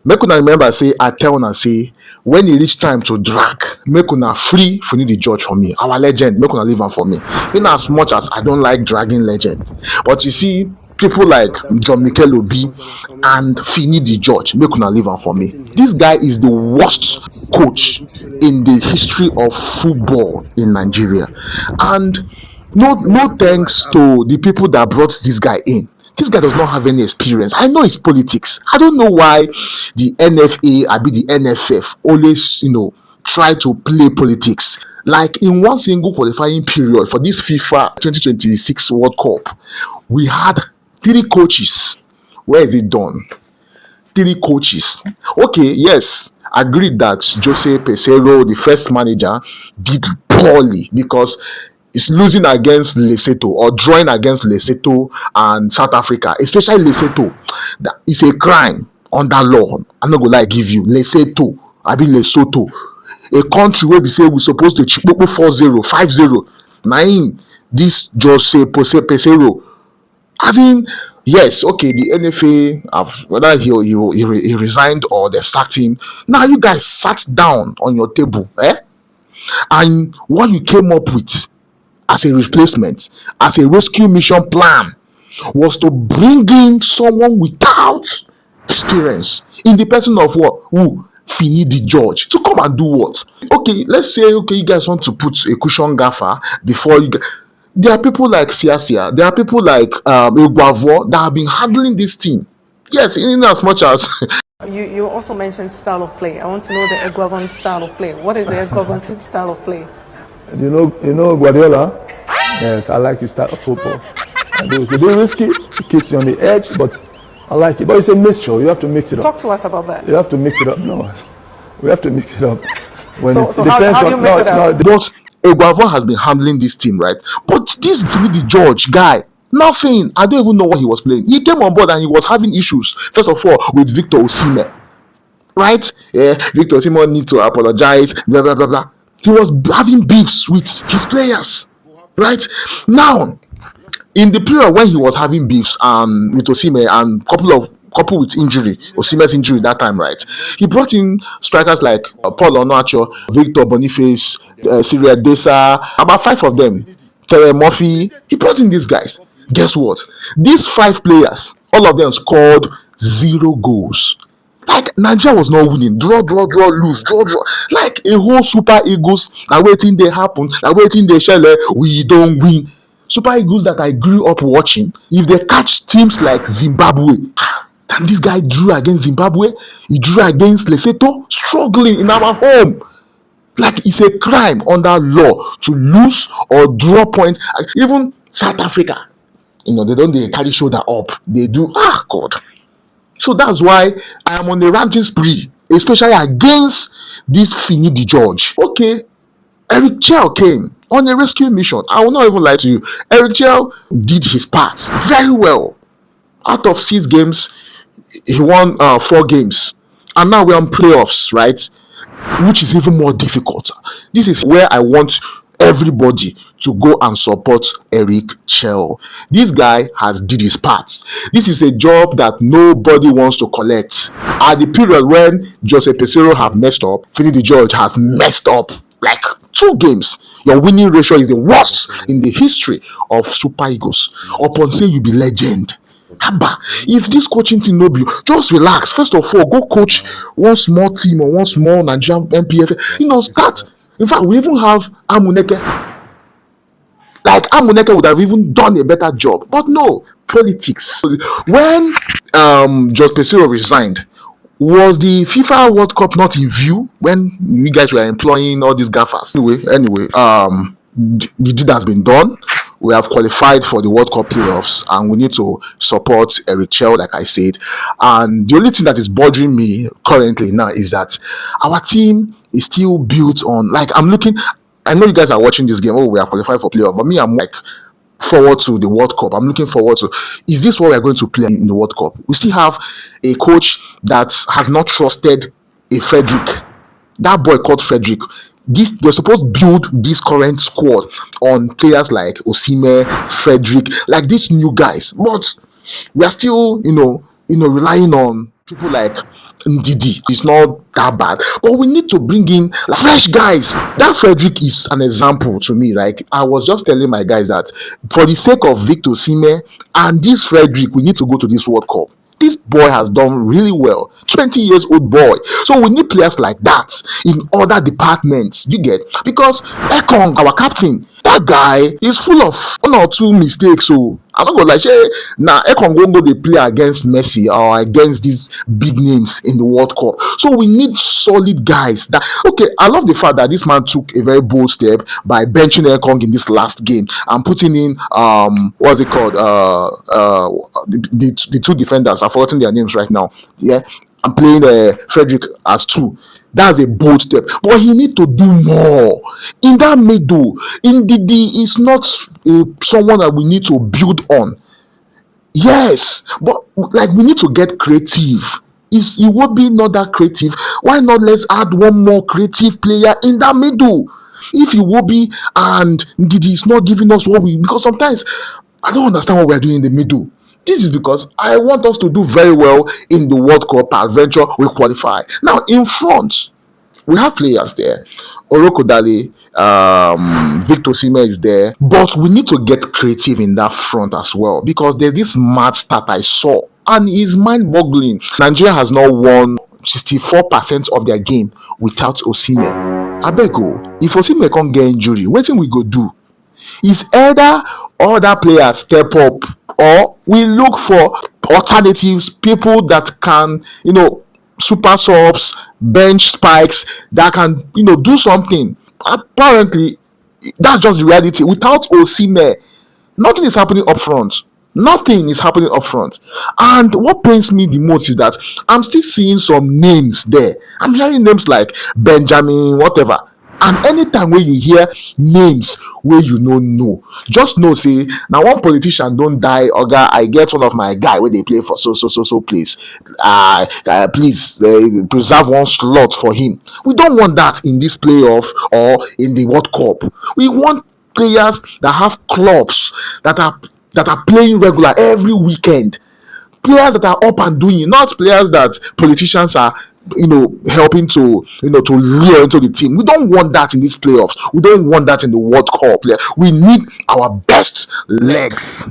Make una remember say I tell una say when e reach time to drag, make una free Fini the judge for me. Our legend, make una leave am for me. In as much as I don't like dragging legends, but you see people like John Mikel Obi and Fini the judge, make una leave am for me. This guy is the worst coach in the history of football in Nigeria, and no thanks to the people that brought this guy in. This guy does not have any experience. I know it's politics. I don't know why the NFA, I be the NFF, always, try to play politics. Like in one single qualifying period for this FIFA 2026 World Cup, we had 3 coaches. Where is it done? 3 coaches. Okay, yes, agreed that Jose Peseiro, the first manager, did poorly because it's losing against Lesotho or drawing against Lesotho and South Africa, especially Lesotho. That is a crime under law. I'm not gonna lie, give you Lesotho. I mean Lesotho, a country where we say we're supposed to chip 4-0, 5-0. Nine, this Jose Peseiro. I mean, yes, okay, the NFA, whether he resigned or they sacked him. Now you guys sat down on your table, and what you came up with as a replacement, as a rescue mission plan, was to bring in someone without experience in the person of what? Who? Fini the judge. To come and do what? Okay, let's say, you guys want to put a cushion gaffer before you. There are people like Siasia, there are people like Eguavo that have been handling this team. Yes, in as much as You also mentioned style of play. I want to know the Eguavon style of play. What is the Eguavon style of play? You know Guardiola? Yes, I like his style of football. It's a bit risky, it keeps you on the edge, but I like it. But it's a mixture, you have to mix it up. Talk to us about that. You have to mix it up. No, we have to mix it up. So how do you mix it up? But Eguavon has been handling this team, right? But this Fini the judge guy, nothing. I don't even know what he was playing. He came on board and he was having issues, first of all, with Victor Osimhen. Right? Yeah, Victor Osimhen need to apologize, blah, blah, blah, blah. He was having beefs with his players, right? Now, in the period when he was having beefs with Osimhen and couple with injury, Osimhen's injury that time, right? He brought in strikers like Paul Onuachu, Victor Boniface, Cyril Desa, about 5 of them, Terry Murphy. He brought in these guys. Guess what? These 5 players, all of them scored 0 goals. Like Nigeria was not winning. Draw, lose, draw. Like a whole Super Eagles are waiting they happen, are waiting they shell. We don't win. Super Eagles that I grew up watching, if they catch teams like Zimbabwe, and this guy drew against Zimbabwe, he drew against Lesotho, struggling in our home. Like it's a crime under law to lose or draw points. Even South Africa, they carry shoulder up. They do, God. So that's why I am on a ranting spree, especially against this Fini the judge. Okay, Eric Chell came on a rescue mission. I will not even lie to you. Eric Chell did his part very well. Out of 6 games, he won 4 games. And now we're on playoffs, right? Which is even more difficult. This is where I want everybody to go and support Eric Chell. This guy has did his part. This is a job that nobody wants to collect. At the period when Jose Peseiro have messed up, Fini the judge has messed up like 2 games. Your winning ratio is the worst in the history of Super Eagles. Upon say you be legend. Haba, if this coaching team no be, just relax. First of all, go coach one small team or one small Nigerian MPF. Start. In fact, we even have Amuneke. Like Amuneke would have even done a better job, but no, politics. When Jose Peseiro resigned, was the FIFA World Cup not in view when you guys were employing all these gaffers? Anyway, the deed has been done. We have qualified for the World Cup playoffs, and we need to support Eric Chell, like I said. And the only thing that is bothering me currently now is that our team is still built on, like, I know you guys are watching this game. Oh, we are qualified for playoff, but me, I'm like forward to the World Cup. I'm looking forward to, is this what we're going to play in the World Cup? We still have a coach that has not trusted a Frederick. That boy called Frederick. They're supposed to build this current squad on players like Osimhen, Frederick, like these new guys. But we are still, relying on people like Ndidi is not that bad, but we need to bring in fresh guys. That Frederick is an example to me. Like I was just telling my guys that for the sake of Victor Sime and this Frederick, we need to go to this World Cup. This boy has done really well. 20 years old boy. So we need players like that in other departments. You get? Because Ekong, our captain, that guy is full of one or two mistakes. So I don't go like say now Ekong won't go they play against Messi or against these big names in the World Cup. So we need solid guys. That okay, I love the fact that this man took a very bold step by benching Ekong in this last game and putting in what's it called? The two defenders. I've forgotten their names right now. Yeah. I'm playing Frederick as two. That's a bold step, but he need to do more in that middle. In the is not someone that we need to build on. Yes, but like we need to get creative. Is it would be not that creative? Why not let's add one more creative player in that middle? If you will be and Ndidi is not giving us what we because sometimes I don't understand what we're doing in the middle. This is because I want us to do very well in the World Cup. Adventure we qualify. Now in front, we have players there. Oroko Dale, Victor Sime is there, but we need to get creative in that front as well because there's this mad stat I saw and it's mind-boggling. Nigeria has not won 64% of their game without Osimhen. Abego, if Osimhen can't get injury, what thing we go do? Is either other players step up or we look for alternatives, people that can, super subs, bench spikes that can, do something. Apparently, that's just the reality. Without Osimhen, nothing is happening up front. Nothing is happening up front. And what pains me the most is that I'm still seeing some names there. I'm hearing names like Benjamin, whatever. And anytime when you hear names where you don't know, just know say now one politician don't die. Oga, I get one of my guy where they play for so place. Please preserve one slot for him. We don't want that in this playoff or in the World Cup. We want players that have clubs that are playing regular every weekend. Players that are up and doing, not players that politicians are helping to to lure into the team. We don't want that in these playoffs. We don't want that in the World Cup. We need our best legs.